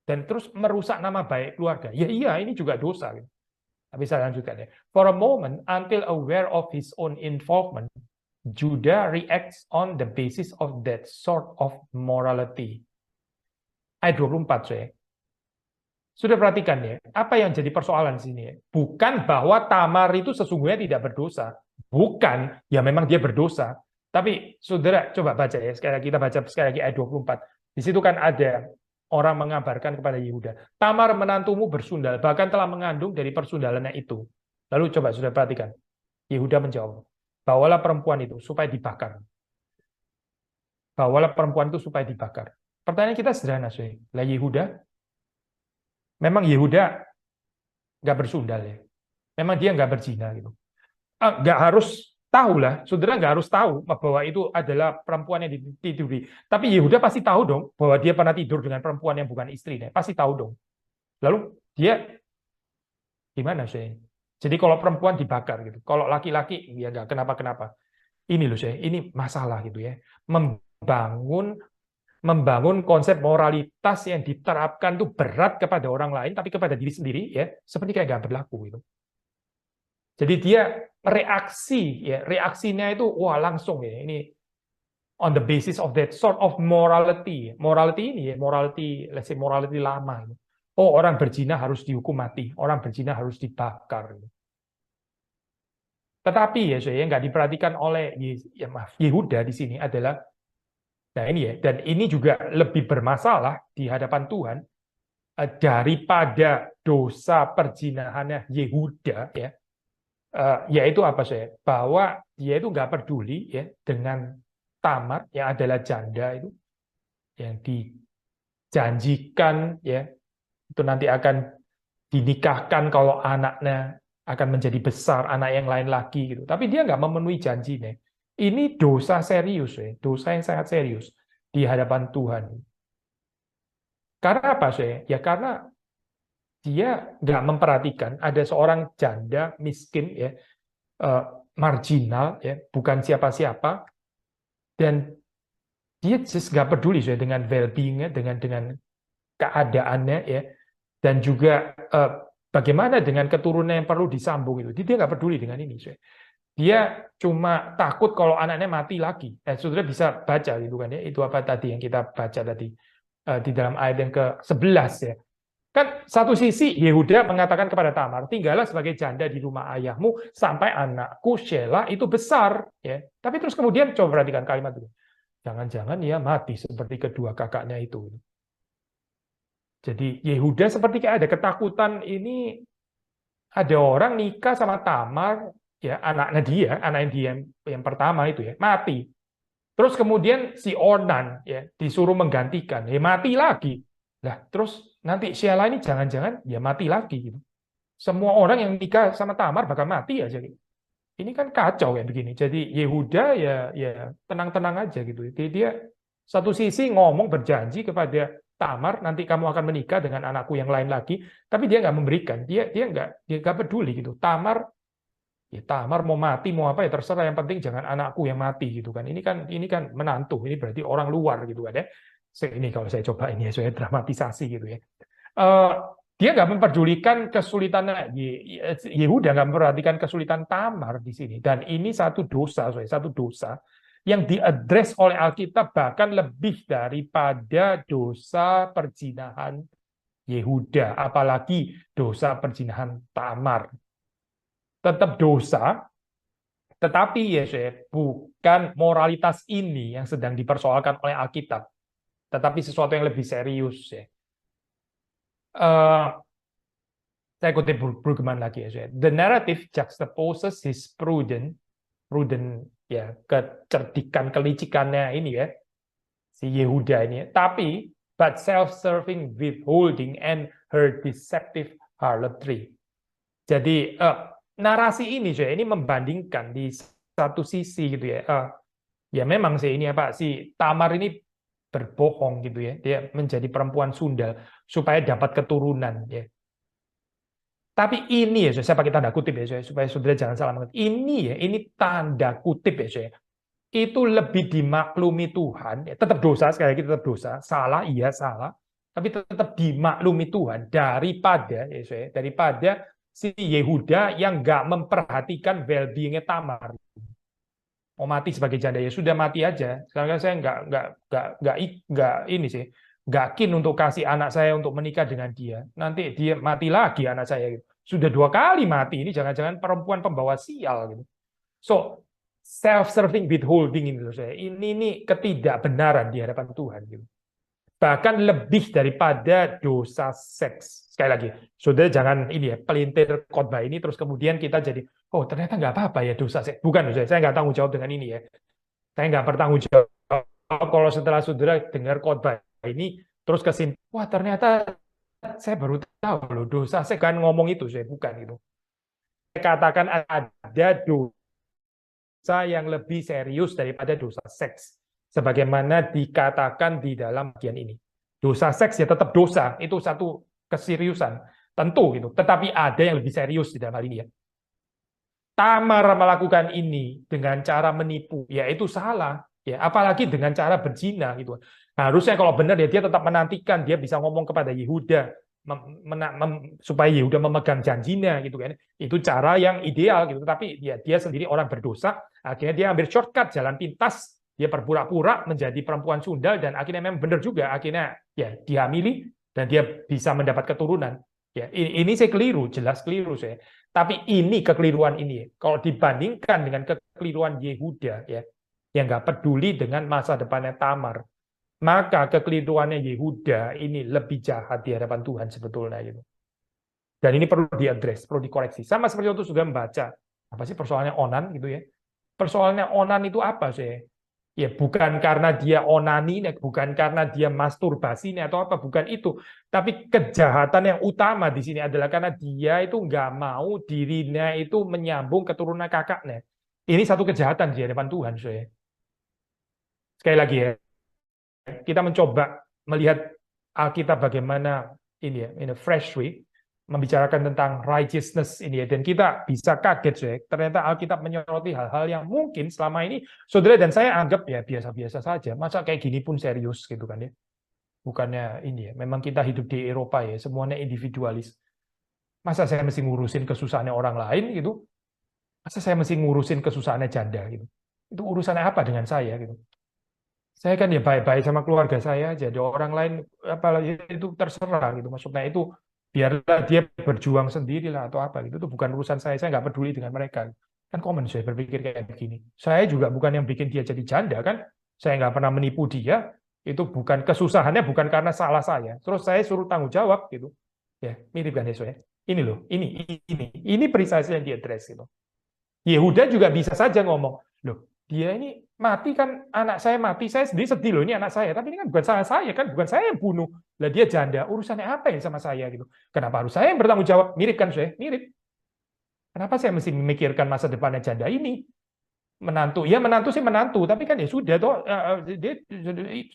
Dan terus merusak nama baik keluarga. Ya iya, ini juga dosa gitu. Tapi saya lanjutkan ya. For a moment, until aware of his own involvement, Judah reacts on the basis of that sort of morality. Ayat 24, saya. Sudah perhatikan ya, apa yang jadi persoalan di sini ya? Bukan bahwa Tamar itu sesungguhnya tidak berdosa. Bukan, ya memang dia berdosa. Tapi saudara coba baca ya, sekali lagi kita baca sekali lagi ayat 24. Di situ kan ada orang mengabarkan kepada Yehuda, Tamar menantumu bersundal, bahkan telah mengandung dari persundalannya itu. Lalu coba sudah perhatikan. Yehuda menjawab, bawalah perempuan itu supaya dibakar. Bawalah perempuan itu supaya dibakar. Pertanyaan kita sederhana, sih. Lah Yehuda, memang Yehuda nggak bersundal ya. Memang dia nggak berzina gitu. Nggak harus tahu lah, saudara nggak harus tahu bahwa itu adalah perempuan yang ditiduri. Tapi Yehuda pasti tahu dong bahwa dia pernah tidur dengan perempuan yang bukan istrinya. Pasti tahu dong. Lalu dia gimana sih? Jadi kalau perempuan dibakar gitu, kalau laki-laki ya nggak kenapa-kenapa. Ini loh saya, ini masalah gitu ya. Membangun konsep moralitas yang diterapkan tuh berat kepada orang lain, tapi kepada diri sendiri ya seperti kayak nggak berlaku gitu. Jadi dia reaksi ya, reaksinya itu wah langsung ya, ini on the basis of that sort of morality. Morality ini ya, morality, let's say morality lama. Oh, orang berzina harus dihukum mati, orang berzina harus dibakar. Tetapi ya saya nggak diperhatikan oleh ya maaf, Yehuda di sini adalah, nah ini ya, dan ini juga lebih bermasalah di hadapan Tuhan daripada dosa perzinahannya Yehuda ya. Yaitu apa saya? Bahwa dia itu nggak peduli ya dengan Tamar yang adalah janda itu yang dijanjikan ya itu nanti akan dinikahkan kalau anaknya akan menjadi besar, anak yang lain lagi gitu. Tapi dia nggak memenuhi janjinya. Ini dosa serius ya, dosa yang sangat serius di hadapan Tuhan. Karena apa saya? Ya karena dia nggak memperhatikan ada seorang janda miskin ya, marginal ya, bukan siapa-siapa, dan dia just nggak peduli ya dengan well-being-nya, dengan keadaannya ya, dan juga bagaimana dengan keturunan yang perlu disambung itu. Dia nggak peduli dengan ini. Dia cuma takut kalau anaknya mati lagi. Saudara bisa baca gitu kan ya, itu apa tadi yang kita baca tadi di dalam ayat yang ke-11 ya. Kan satu sisi Yehuda mengatakan kepada Tamar, tinggallah sebagai janda di rumah ayahmu sampai anakku Shelah itu besar. Ya. Tapi terus kemudian coba perhatikan kalimat itu. Jangan-jangan ia mati seperti kedua kakaknya itu. Jadi Yehuda seperti kayak ada ketakutan ini, ada orang nikah sama Tamar, ya anaknya dia yang pertama itu ya mati. Terus kemudian si Ornan ya disuruh menggantikan, ya mati lagi. Nah, terus nanti Shelah ini jangan-jangan ya mati lagi gitu. Semua orang yang nikah sama Tamar bakal mati aja gitu. Ini kan kacau ya begini. Jadi Yehuda ya tenang-tenang aja gitu. Jadi dia satu sisi ngomong berjanji kepada Tamar, nanti kamu akan menikah dengan anakku yang lain lagi, tapi dia nggak memberikan. Dia nggak peduli gitu. Tamar mau mati mau apa ya terserah, yang penting jangan anakku yang mati gitu kan. Ini kan menantu, ini berarti orang luar gitu kan ya. Ini kalau saya coba ini ya saya dramatisasi gitu ya. Dia nggak memperdulikan kesulitan Yehuda, nggak memperhatikan kesulitan Tamar di sini, dan ini satu dosa yang diadres oleh Alkitab bahkan lebih daripada dosa perzinahan Yehuda, apalagi dosa perzinahan Tamar. Tetap dosa, tetapi ya bukan moralitas ini yang sedang dipersoalkan oleh Alkitab, tetapi sesuatu yang lebih serius ya. Saya kutip Brueggemann lagi ya. The narrative juxtaposes his prudent ya kecerdikan kelicikannya ini ya si Yehuda ini, tapi but self-serving withholding and her deceptive harlotry. Jadi narasi ini saya ini membandingkan di satu sisi gitu ya. Ya memang sih ini apa si Tamar ini berbohong gitu ya. Dia menjadi perempuan sundal supaya dapat keturunan ya. Tapi ini ya saya pakai tanda kutip ya supaya saudara jangan salah mengerti. Ini ya, ini tanda kutip ya saya. Itu lebih dimaklumi Tuhan, ya, tetap dosa sekali lagi tetap dosa, salah iya salah, tapi tetap dimaklumi Tuhan daripada ya saya, daripada si Yehuda yang nggak memperhatikan well-being-nya Tamar. Mau mati sebagai janda ya sudah mati aja. Sekarang saya nggak ini sih, nggak keen untuk kasih anak saya untuk menikah dengan dia. Nanti dia mati lagi anak saya gitu. Sudah 2 kali mati ini jangan-jangan perempuan pembawa sial gitu. So self-serving withholding ini loh saya. Ini ketidakbenaran di hadapan Tuhan gitu. Bahkan lebih daripada dosa seks. Sekali lagi, saudara jangan ini ya pelintir khotbah ini terus kemudian kita jadi oh ternyata nggak apa-apa ya dosa seks. Bukan saya nggak tanggung jawab dengan ini ya. Saya nggak bertanggung jawab kalau setelah saudara dengar khotbah ini terus kesimpulan wah ternyata saya baru tahu loh dosa seks kan ngomong itu saya bukan gitu. Saya katakan ada dosa yang lebih serius daripada dosa seks sebagaimana dikatakan di dalam bagian ini. Dosa seks ya tetap dosa, itu satu keseriusan, tentu gitu. Tetapi ada yang lebih serius di dalam hal ini ya. Tamar melakukan ini dengan cara menipu, ya itu salah. Ya, apalagi dengan cara berzina gitu. Harusnya kalau benar ya dia tetap menantikan, dia bisa ngomong kepada Yehuda supaya Yehuda memegang janjinya gitu kan. Itu cara yang ideal gitu. Tapi dia sendiri orang berdosa, akhirnya dia ambil shortcut jalan pintas, dia berpura-pura menjadi perempuan sundal dan akhirnya memang benar juga, akhirnya ya dihamili dan dia bisa mendapat keturunan. Ya, ini saya keliru, jelas keliru saya. Tapi ini kekeliruan ini, kalau dibandingkan dengan kekeliruan Yehuda, ya, yang nggak peduli dengan masa depannya Tamar, maka kekeliruannya Yehuda ini lebih jahat di hadapan Tuhan sebetulnya gitu. Dan ini perlu diadres, perlu dikoreksi. Sama seperti waktu sudah membaca, apa sih persoalannya Onan gitu ya? Persoalannya Onan itu apa sih? Ya bukan karena dia onani, bukan karena dia masturbasi atau apa, bukan itu. Tapi kejahatan yang utama di sini adalah karena dia itu nggak mau dirinya itu menyambung keturunan kakaknya. Ini satu kejahatan di hadapan Tuhan, saya. Sekali lagi ya, kita mencoba melihat Alkitab bagaimana ini ya, in a fresh way, membicarakan tentang righteousness ini ya, dan kita bisa kaget ya, ternyata Alkitab menyoroti hal-hal yang mungkin selama ini saudara dan saya anggap ya biasa-biasa saja, masa kayak gini pun serius gitu kan ya, bukannya ini ya, memang kita hidup di Eropa ya, semuanya individualis, masa saya mesti ngurusin kesusahannya orang lain gitu, masa saya mesti ngurusin kesusahannya janda gitu, itu urusannya apa dengan saya gitu. Saya kan ya baik-baik sama keluarga saya, jadi orang lain apalagi itu terserah gitu. Maksudnya itu biarlah dia berjuang sendiri lah atau apa gitu. Itu bukan urusan saya nggak peduli dengan mereka. Kan common saya berpikir kayak begini. Saya juga bukan yang bikin dia jadi janda kan. Saya nggak pernah menipu dia. Itu bukan kesusahannya bukan karena salah saya. Terus saya suruh tanggung jawab gitu. Ya mirip kan ya saya. Ini loh, ini precisely yang dia address gitu. Yehuda juga bisa saja ngomong, loh dia ini mati kan anak saya mati, saya sendiri sedih loh ini anak saya, tapi ini kan bukan salah saya kan, bukan saya yang bunuh, lah dia janda, urusannya apa ya sama saya gitu? Kenapa harus saya yang bertanggung jawab? Mirip kan saya, mirip. Kenapa saya mesti memikirkan masa depannya janda ini? Menantu, ya menantu sih menantu, tapi kan ya sudah toh, dia,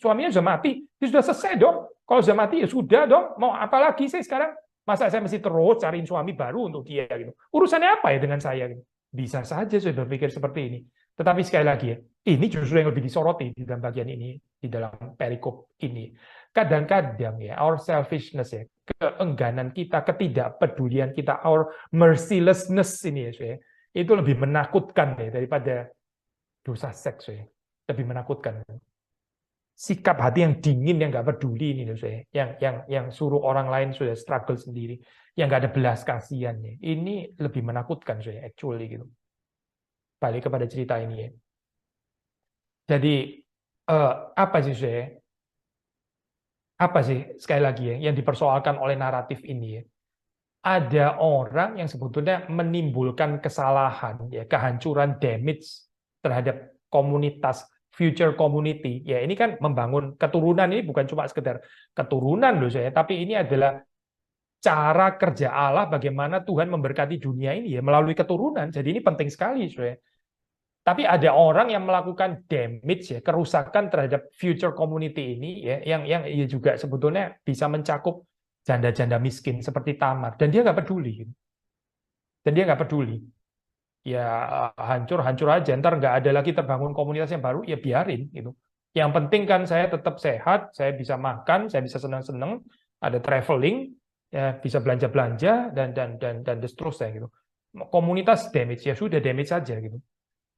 suaminya sudah mati, dia sudah selesai dong. Kalau sudah mati ya sudah dong, mau apa lagi sih sekarang? Masa saya mesti terus cariin suami baru untuk dia gitu? Urusannya apa ya dengan saya gitu? Bisa saja saya berpikir seperti ini. Tetapi sekali lagi ya, ini justru yang lebih disoroti di dalam bagian ini, di dalam perikop ini. Kadang-kadang ya, our selfishness ya, keengganan kita, ketidakpedulian kita, our mercilessness ini ya, itu lebih menakutkan ya daripada dosa seks ya. Lebih menakutkan. Sikap hati yang dingin, yang nggak peduli ini saya, yang suruh orang lain sudah struggle sendiri, yang nggak ada belas kasihannya. Ini lebih menakutkan saya, actually gitu. Balik kepada cerita ini ya. Jadi apa sih saya? Apa sih sekali lagi ya yang dipersoalkan oleh naratif ini ya? Ada orang yang sebetulnya menimbulkan kesalahan ya, kehancuran, damage terhadap komunitas, future community. Ya ini kan membangun keturunan, ini bukan cuma sekedar keturunan loh saya, tapi ini adalah cara kerja Allah, bagaimana Tuhan memberkati dunia ini ya melalui keturunan. Jadi ini penting sekali, saudara. Tapi ada orang yang melakukan damage ya, kerusakan terhadap future community ini ya, yang ya juga sebetulnya bisa mencakup janda-janda miskin seperti Tamar, dan dia nggak peduli, gitu. Dan dia nggak peduli. Ya hancur-hancur aja, ntar nggak ada lagi terbangun komunitas yang baru, ya biarin gitu. Yang penting kan saya tetap sehat, saya bisa makan, saya bisa senang-senang, ada traveling, ya bisa belanja-belanja dan seterusnya gitu. Komunitas damage ya sudah damage saja gitu.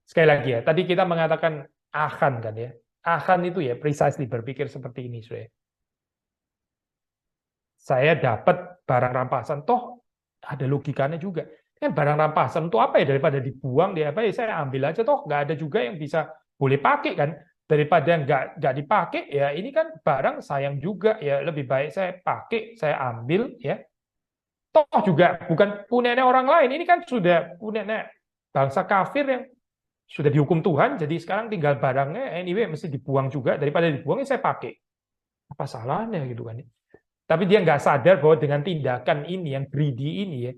Sekali lagi ya, tadi kita mengatakan Achan kan ya. Achan itu ya precisely berpikir seperti ini, saya dapat barang rampasan, toh ada logikanya juga. Kan barang rampasan untuk apa ya, daripada dibuang, dia apa ya saya ambil aja, toh nggak ada juga yang bisa boleh pakai kan. Daripada nggak dipakai ya ini kan barang sayang juga ya, lebih baik saya pakai, saya ambil ya. Toh juga bukan punyanya orang lain, ini kan sudah punyanya bangsa kafir yang sudah dihukum Tuhan, jadi sekarang tinggal barangnya anyway mesti dibuang juga, daripada dibuangnya saya pakai. Apa salahnya gitu kan. Tapi dia nggak sadar bahwa dengan tindakan ini yang greedy ini ya,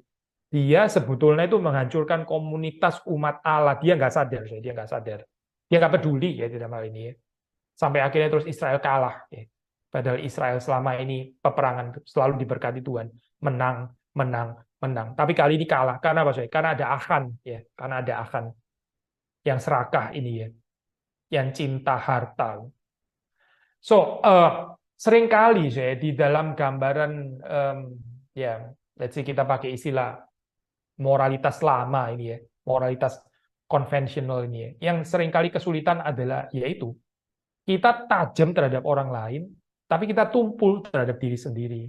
dia sebetulnya itu menghancurkan komunitas umat Allah. Dia nggak sadar, dia nggak sadar. Dia nggak peduli ya dalam hal ini ya. Sampai akhirnya terus Israel kalah. Ya. Padahal Israel selama ini peperangan selalu diberkati Tuhan, menang, menang, menang. Tapi kali ini kalah. Karena apa? Karena ada Achan, ya. Karena ada Achan yang serakah ini ya, yang cinta harta. So, seringkali saya di dalam gambaran ya, let's say kita pakai istilah moralitas lama ini ya, moralitas konvensional ini ya, yang seringkali kesulitan adalah yaitu kita tajam terhadap orang lain, tapi kita tumpul terhadap diri sendiri.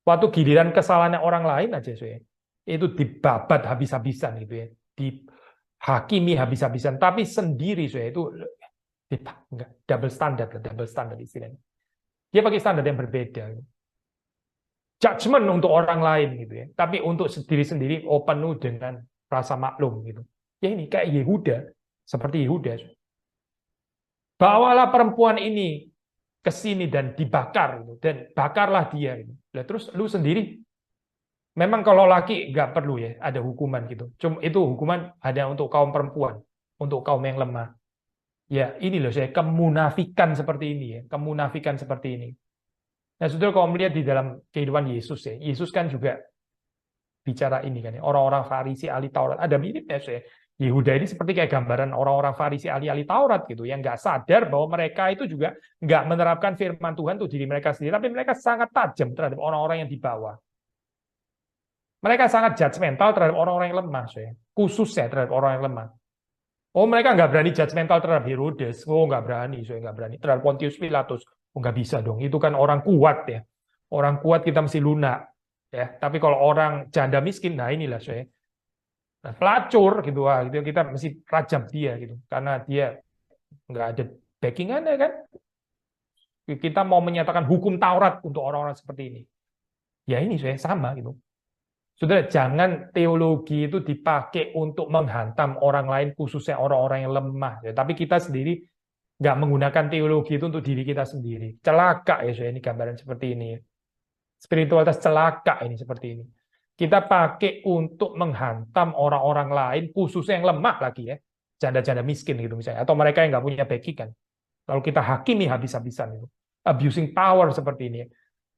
Waktu giliran kesalahannya orang lain aja saya, itu dibabat habis-habisan gitu ya, dihakimi habis-habisan, tapi sendiri saya itu enggak, double standard istilahnya. Dia pakai standar yang berbeda. Judgment untuk orang lain gitu ya. Tapi untuk diri sendiri penuh dengan rasa maklum gitu. Ya ini kayak Yehuda, seperti Yehuda. Bawalah perempuan ini ke sini dan dibakar gitu. Dan bakarlah dia gitu. Nah, terus lu sendiri memang kalau laki nggak perlu ya ada hukuman gitu. Cuma itu hukuman ada untuk kaum perempuan, untuk kaum yang lemah. Ya, ini loh saya kemunafikan seperti ini ya, kemunafikan seperti ini. Nah, saudara kalau melihat di dalam kehidupan Yesus ya, Yesus kan juga bicara ini kan ya, orang-orang Farisi ahli Taurat. Ada miripnya ya, Yehuda ini seperti kayak gambaran orang-orang Farisi ahli Taurat gitu, yang nggak sadar bahwa mereka itu juga nggak menerapkan firman Tuhan untuk diri mereka sendiri, tapi mereka sangat tajam terhadap orang-orang yang di bawah. Mereka sangat judgmental terhadap orang-orang yang lemah, khususnya terhadap orang yang lemah. Oh, mereka nggak berani judgmental terhadap Herodes. Oh, nggak berani, nggak berani. Terhadap Pontius Pilatus. Oh, nggak bisa dong. Itu kan orang kuat ya. Orang kuat kita mesti lunak. Ya. Tapi kalau orang janda miskin, nah inilah saya. Nah, pelacur gitu, gitu kita mesti rajam dia gitu. Karena dia nggak ada backingannya kan. Kita mau menyatakan hukum Taurat untuk orang-orang seperti ini. Ya ini saya sama gitu. Saudara, jangan teologi itu dipakai untuk menghantam orang lain, khususnya orang-orang yang lemah. Ya. Tapi kita sendiri nggak menggunakan teologi itu untuk diri kita sendiri. Celaka ya, saya ini gambaran seperti ini. Spiritualitas celaka ini seperti ini. Kita pakai untuk menghantam orang-orang lain, khususnya yang lemah lagi ya. Janda-janda miskin gitu misalnya. Atau mereka yang nggak punya backing. Lalu kita hakimi habis-habisan itu. Abusing power seperti ini.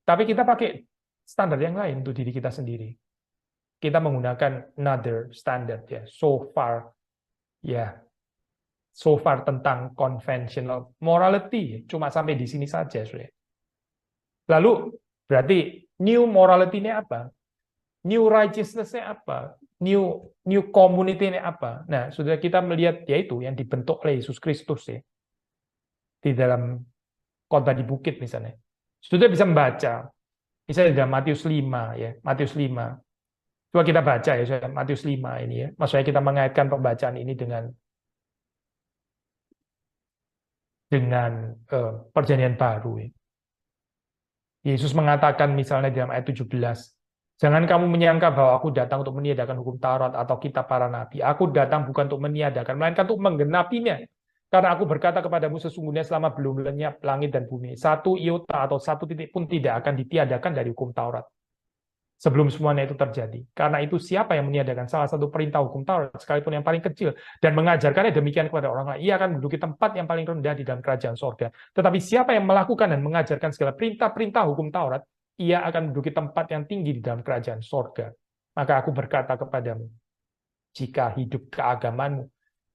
Tapi kita pakai standar yang lain untuk diri kita sendiri. Kita menggunakan another standard ya, so far tentang conventional morality cuma sampai di sini saja, saudara. Lalu berarti new morality ini apa? New righteousness-nya apa? New community ini apa? Nah, saudara, kita melihat yaitu yang dibentuk oleh Yesus Kristus ya di dalam khotbah di bukit misalnya. Saudara bisa membaca misalnya dalam Matius 5 ya, Matius 5. Coba kita baca ya, Matius 5 ini ya. Maksudnya kita mengaitkan pembacaan ini dengan perjanjian baru. Ya. Yesus mengatakan misalnya dalam ayat 17, jangan kamu menyangka bahwa aku datang untuk meniadakan hukum Taurat atau kitab para nabi. Aku datang bukan untuk meniadakan, melainkan untuk menggenapinya. Karena aku berkata kepadamu sesungguhnya selama belum lenyap langit dan bumi, satu iota atau satu titik pun tidak akan ditiadakan dari hukum Taurat sebelum semuanya itu terjadi. Karena itu siapa yang meniadakan salah satu perintah hukum Taurat, sekalipun yang paling kecil, dan mengajarkannya demikian kepada orang lain, ia akan menduduki tempat yang paling rendah di dalam kerajaan sorga. Tetapi siapa yang melakukan dan mengajarkan segala perintah-perintah hukum Taurat, ia akan menduduki tempat yang tinggi di dalam kerajaan sorga. Maka aku berkata kepadamu, jika hidup keagamanmu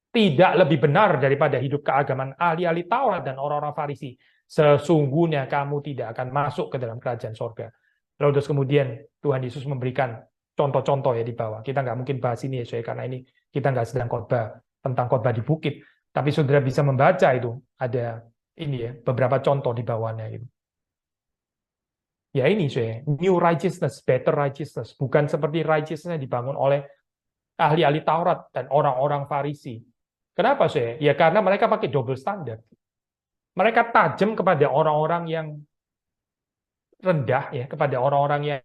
tidak lebih benar daripada hidup keagamaan ahli-ahli Taurat dan orang-orang Farisi, sesungguhnya kamu tidak akan masuk ke dalam kerajaan sorga. Lalu terus kemudian Tuhan Yesus memberikan contoh-contoh ya di bawah. Kita nggak mungkin bahas ini ya, karena ini kita nggak sedang khotbah tentang khotbah di bukit. Tapi saudara bisa membaca itu, ada ini ya, beberapa contoh di bawahnya itu. Ya ini new righteousness, better righteousness. Bukan seperti righteousness yang dibangun oleh ahli-ahli Taurat dan orang-orang Farisi. Kenapa ya karena mereka pakai double standard. Mereka tajam kepada orang-orang yang rendah ya, kepada orang-orang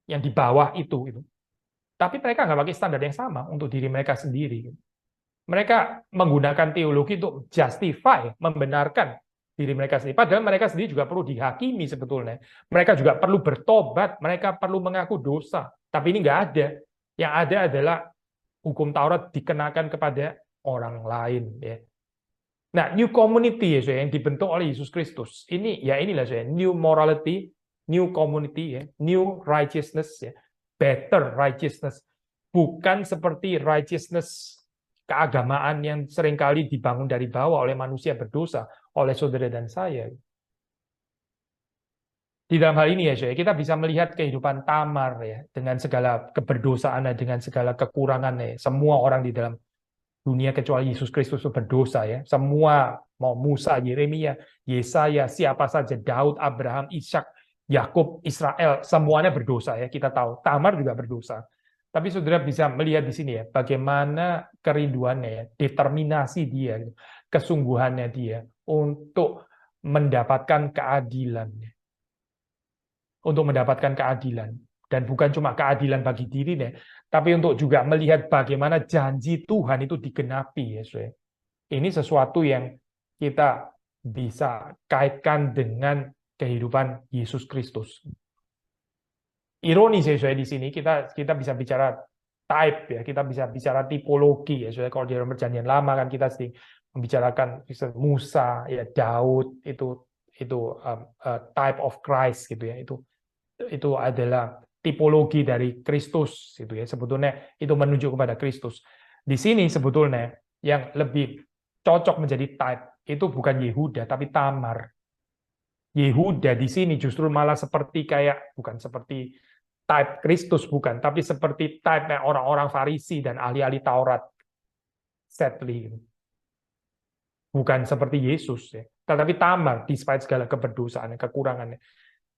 yang di bawah itu. Tapi mereka nggak pakai standar yang sama untuk diri mereka sendiri. Mereka menggunakan teologi untuk justify, membenarkan diri mereka sendiri. Padahal mereka sendiri juga perlu dihakimi sebetulnya. Mereka juga perlu bertobat, mereka perlu mengaku dosa. Tapi ini nggak ada. Yang ada adalah hukum Taurat dikenakan kepada orang lain. Ya. Nah, new community ya, yang dibentuk oleh Yesus Kristus. Ini ya inilah new morality, new community ya, new righteousness ya, better righteousness. Bukan seperti righteousness keagamaan yang seringkali dibangun dari bawah oleh manusia berdosa, oleh saudara dan saya. Di dalam hal ini ya, kita bisa melihat kehidupan Tamar ya, dengan segala keberdosaannya, dengan segala kekurangannya. Semua orang di dalam dunia kecuali Yesus Kristus itu berdosa ya. Semua mau Musa, Yeremia, Yesaya, siapa saja, Daud, Abraham, Ishak, Yakub, Israel, semuanya berdosa ya. Kita tahu Tamar juga berdosa. Tapi saudara bisa melihat di sini ya, bagaimana kerinduannya ya, determinasi dia, kesungguhannya dia untuk mendapatkan keadilan. Untuk mendapatkan keadilan. Dan bukan cuma keadilan bagi dirinya, tapi untuk juga melihat bagaimana janji Tuhan itu digenapi. Ya, saudara. Ini sesuatu yang kita bisa kaitkan dengan kehidupan Yesus Kristus. Ironis ya, saudara, di sini kita bisa bicara type ya, kita bisa bicara tipologi ya, saudara. Kalau di dalam Perjanjian Lama kan kita sering membicarakan Musa, ya Daud itu type of Christ gitu ya, itu adalah tipologi dari Kristus itu ya, sebetulnya itu menunjuk kepada Kristus. Di sini sebetulnya yang lebih cocok menjadi type itu bukan Yehuda tapi Tamar. Yehuda di sini justru malah seperti bukan seperti type Kristus, bukan, tapi seperti type orang-orang Farisi dan ahli-ahli Taurat. Sadly. Bukan seperti Yesus ya. Tetapi Tamar despite segala keberdosaannya, kekurangannya.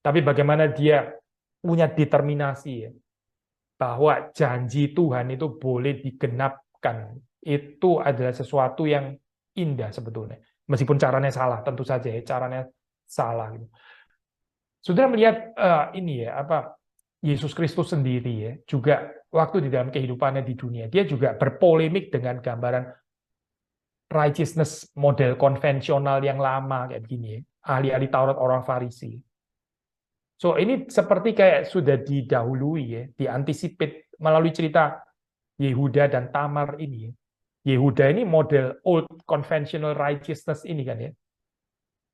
Tapi bagaimana dia punya determinasi ya, bahwa janji Tuhan itu boleh digenapkan. Itu adalah sesuatu yang indah sebetulnya. Meskipun caranya salah, tentu saja ya, caranya salah. Saudara melihat ini ya, Yesus Kristus sendiri ya, juga waktu di dalam kehidupannya di dunia, dia juga berpolemik dengan gambaran righteousness model konvensional yang lama kayak begini ya. Ahli-ahli Taurat orang Farisi. So ini seperti kayak sudah didahului ya, diantisipasi melalui cerita Yehuda dan Tamar ini. Yehuda ini model old conventional righteousness ini kan ya.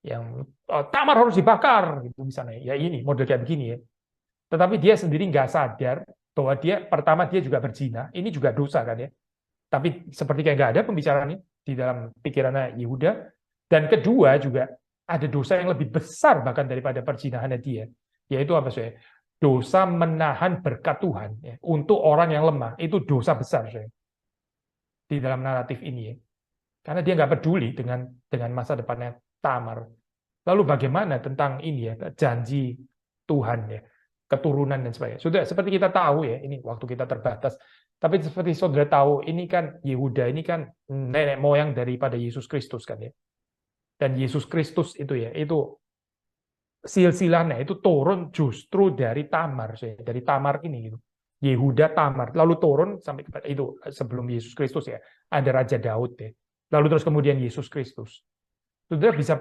Yang Tamar harus dibakar gitu misalnya. Ya ini model kayak begini ya. Tetapi dia sendiri nggak sadar bahwa pertama dia juga berzina, ini juga dosa kan ya. Tapi seperti kayak nggak ada pembicaraan ini di dalam pikirannya Yehuda. Dan kedua juga ada dosa yang lebih besar bahkan daripada perzinahannya dia. Yaitu apa sih? Dosa menahan berkat Tuhan ya, untuk orang yang lemah. Itu dosa besar saya, di dalam naratif ini ya. Karena dia nggak peduli dengan masa depannya Tamar. Lalu bagaimana tentang ini ya, janji Tuhan ya, keturunan dan sebagainya. Sudah seperti kita tahu ya, ini waktu kita terbatas. Tapi seperti saudara tahu, ini kan Yehuda ini kan nenek moyang daripada Yesus Kristus kan ya. Dan Yesus Kristus itu ya, itu silsilahnya itu turun justru dari Tamar, dari Tamar ini gitu. Yehuda Tamar, lalu turun sampai kepada itu sebelum Yesus Kristus ya, ada Raja Daud ya. Lalu terus kemudian Yesus Kristus. Saudara bisa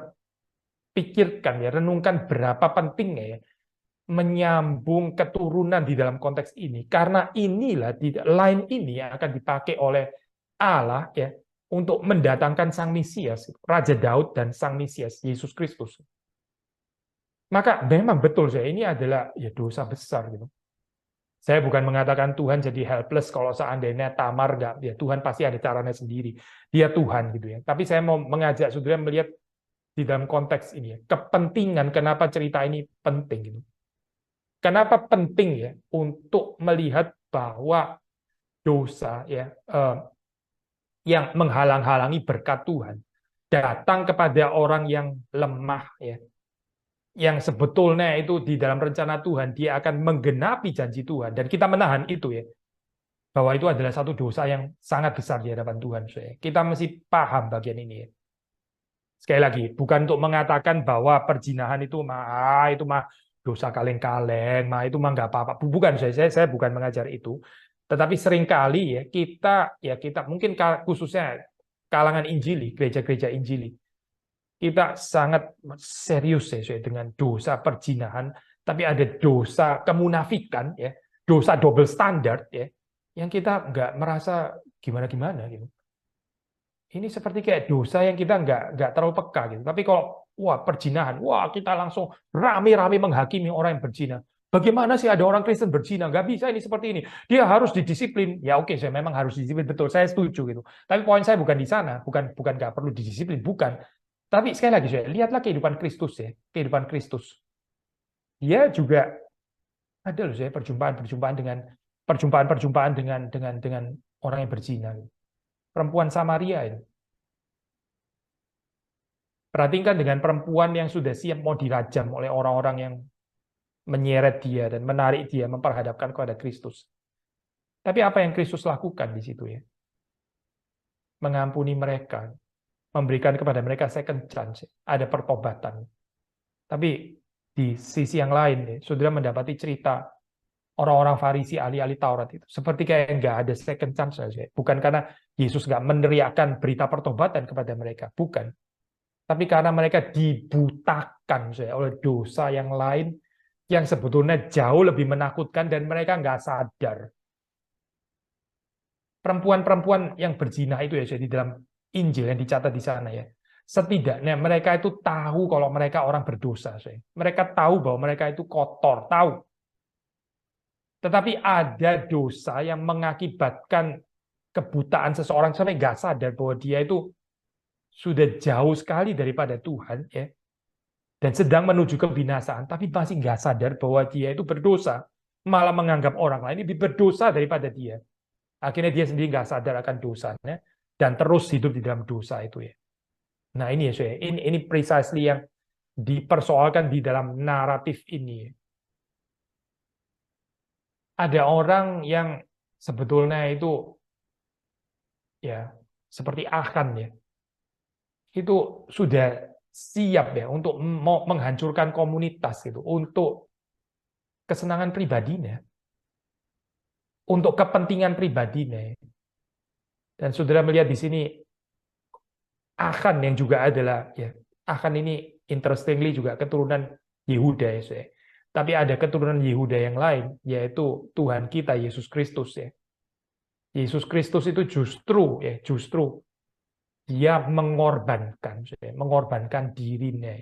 pikirkan ya, renungkan berapa pentingnya ya menyambung keturunan di dalam konteks ini, karena inilah line ini yang akan dipakai oleh Allah ya untuk mendatangkan Sang Mesias, Raja Daud dan Sang Mesias Yesus Kristus. Maka memang betul saya ini adalah ya dosa besar gitu. Saya bukan mengatakan Tuhan jadi helpless kalau seandainya Tamar nggak, ya Tuhan pasti ada caranya sendiri. Dia Tuhan gitu ya. Tapi saya mau mengajak saudara melihat di dalam konteks ini ya, kepentingan kenapa cerita ini penting gitu. Kenapa penting ya untuk melihat bahwa dosa ya yang menghalang-halangi berkat Tuhan datang kepada orang yang lemah ya, yang sebetulnya itu di dalam rencana Tuhan dia akan menggenapi janji Tuhan dan kita menahan itu ya, bahwa itu adalah satu dosa yang sangat besar di hadapan Tuhan. Kita mesti paham bagian ini ya. Sekali lagi, bukan untuk mengatakan bahwa perzinahan itu mah dosa kaleng-kaleng, itu mah nggak apa-apa. Bukan, saya bukan mengajar itu. Tetapi seringkali ya kita mungkin khususnya kalangan Injili, gereja-gereja Injili, kita sangat serius ya dengan dosa perzinahan, tapi ada dosa kemunafikan ya, dosa double standard ya, yang kita nggak merasa gimana-gimana gitu. Ini seperti kayak dosa yang kita nggak terlalu peka gitu. Tapi kalau perzinahan, kita langsung rame-rame menghakimi orang yang berzina. Bagaimana sih ada orang Kristen berzina? Nggak bisa ini seperti ini. Dia harus didisiplin. Ya oke, saya memang harus disiplin, betul. Saya setuju gitu. Tapi poin saya bukan di sana, bukan nggak perlu didisiplin, bukan. Tapi sekali lagi saya lihatlah kehidupan Kristus ya, kehidupan Kristus. Dia juga ada loh saya perjumpaan dengan orang yang berzina. Perempuan Samaria itu. Perhatikan dengan perempuan yang sudah siap mau dirajam oleh orang-orang yang menyeret dia dan menarik dia memperhadapkan kepada Kristus. Tapi apa yang Kristus lakukan di situ ya? Mengampuni mereka, memberikan kepada mereka second chance, ada pertobatan. Tapi di sisi yang lain, ya, saudara mendapati cerita orang-orang Farisi, ahli-ahli Taurat itu seperti kayak nggak ada second chance saja. Bukan karena Yesus nggak meneriakkan berita pertobatan kepada mereka, bukan. Tapi karena mereka dibutakan oleh dosa yang lain yang sebetulnya jauh lebih menakutkan dan mereka nggak sadar. Perempuan-perempuan yang berzina itu ya di dalam Injil yang dicatat di sana ya. Setidaknya mereka itu tahu kalau mereka orang berdosa. Mereka tahu bahwa mereka itu kotor, tahu. Tetapi ada dosa yang mengakibatkan kebutaan seseorang sampai nggak sadar bahwa dia itu sudah jauh sekali daripada Tuhan, ya, dan sedang menuju kebinasaan, tapi masih nggak sadar bahwa dia itu berdosa, malah menganggap orang lain lebih berdosa daripada dia. Akhirnya dia sendiri nggak sadar akan dosanya dan terus hidup di dalam dosa itu ya. Nah ini ya, ini precisely yang dipersoalkan di dalam naratif ini. Ada orang yang sebetulnya itu ya seperti Achan ya, itu sudah siap ya untuk mau menghancurkan komunitas gitu, untuk kesenangan pribadinya, untuk kepentingan pribadinya. Dan saudara melihat di sini Achan yang juga adalah ya, Achan ini interestingly juga keturunan Yehuda ya. Tapi ada keturunan Yehuda yang lain, yaitu Tuhan kita Yesus Kristus ya. Yesus Kristus itu justru dia mengorbankan dirinya,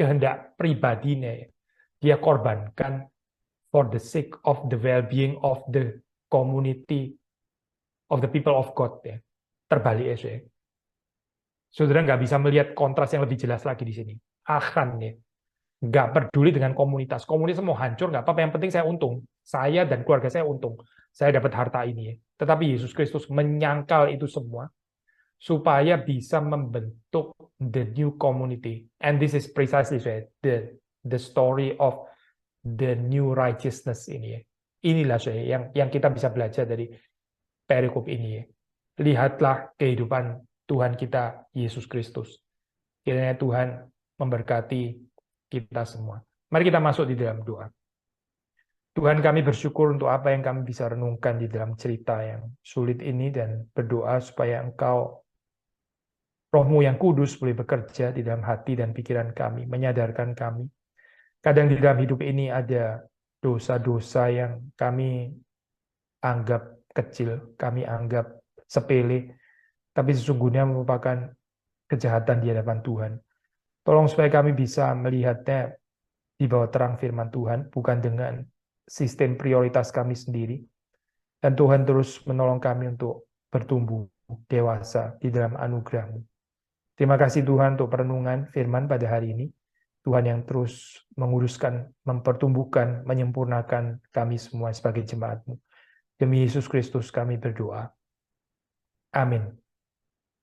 kehendak pribadinya, dia korbankan for the sake of the well-being of the community of the people of God ya. Terbalik ya. Saudara nggak bisa melihat kontras yang lebih jelas lagi di sini. Achan ya, nggak peduli dengan komunitas mau hancur nggak apa-apa, yang penting saya untung, saya dan keluarga saya untung, saya dapat harta ini ya. Tetapi Yesus Kristus menyangkal itu semua supaya bisa membentuk the new community, and this is precisely the story of the new righteousness ini ya. Inilah yang kita bisa belajar dari perikop ini ya. Lihatlah kehidupan Tuhan kita Yesus Kristus. Kiranya Tuhan memberkati kita semua. Mari kita masuk di dalam doa. Tuhan, kami bersyukur untuk apa yang kami bisa renungkan di dalam cerita yang sulit ini dan berdoa supaya Engkau Roh-Mu yang kudus boleh bekerja di dalam hati dan pikiran kami, menyadarkan kami. Kadang di dalam hidup ini ada dosa-dosa yang kami anggap kecil, kami anggap sepele, tapi sesungguhnya merupakan kejahatan di hadapan Tuhan. Tolong supaya kami bisa melihatnya di bawah terang firman Tuhan, bukan dengan sistem prioritas kami sendiri. Dan Tuhan terus menolong kami untuk bertumbuh dewasa di dalam anugerah-Mu. Terima kasih Tuhan untuk perenungan firman pada hari ini. Tuhan yang terus menguruskan, mempertumbuhkan, menyempurnakan kami semua sebagai jemaat-Mu. Demi Yesus Kristus kami berdoa. Amin.